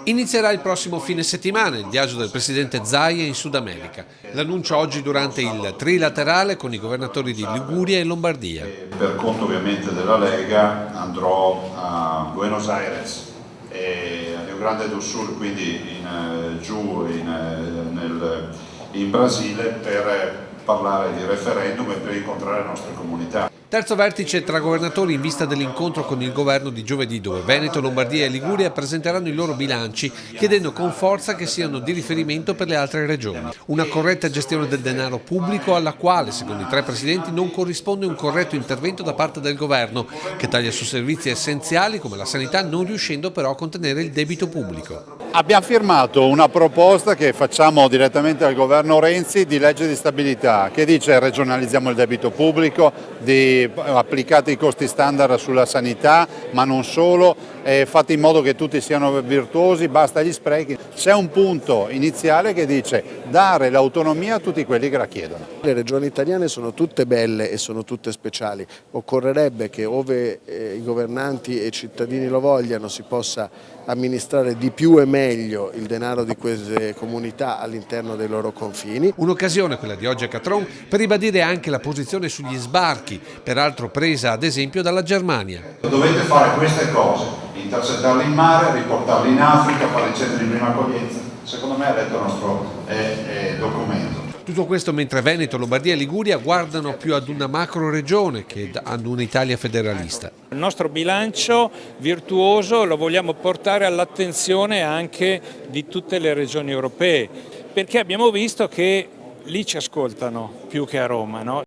Inizierà il prossimo fine settimana il viaggio del presidente Zaia in Sud America. L'annuncio oggi durante il trilaterale con i governatori di Liguria e Lombardia. Per conto ovviamente della Lega andrò a Buenos Aires e a Rio Grande do Sul, quindi in Brasile, per parlare di referendum e per incontrare le nostre comunità. Terzo vertice tra governatori in vista dell'incontro con il governo di giovedì, dove Veneto, Lombardia e Liguria presenteranno i loro bilanci, chiedendo con forza che siano di riferimento per le altre regioni. Una corretta gestione del denaro pubblico alla quale, secondo i tre presidenti, non corrisponde un corretto intervento da parte del governo, che taglia su servizi essenziali come la sanità, non riuscendo però a contenere il debito pubblico. Abbiamo firmato una proposta che facciamo direttamente al governo Renzi di legge di stabilità che dice regionalizziamo il debito pubblico, applicate i costi standard sulla sanità, ma non solo, fate in modo che tutti siano virtuosi, basta gli sprechi. C'è un punto iniziale che dice dare l'autonomia a tutti quelli che la chiedono. Le regioni italiane sono tutte belle e sono tutte speciali, occorrerebbe che ove i governanti e i cittadini lo vogliano si possa amministrare di più e meglio il denaro di queste comunità all'interno dei loro confini. Un'occasione, quella di oggi a Catron, per ribadire anche la posizione sugli sbarchi, peraltro presa ad esempio dalla Germania. Dovete fare queste cose, intercettarli in mare, riportarli in Africa, fare i centri di prima accoglienza. Secondo me ha letto il nostro documento. Tutto questo mentre Veneto, Lombardia e Liguria guardano più ad una macro regione che ad un'Italia federalista. Il nostro bilancio virtuoso lo vogliamo portare all'attenzione anche di tutte le regioni europee, perché abbiamo visto che lì ci ascoltano più che a Roma, no?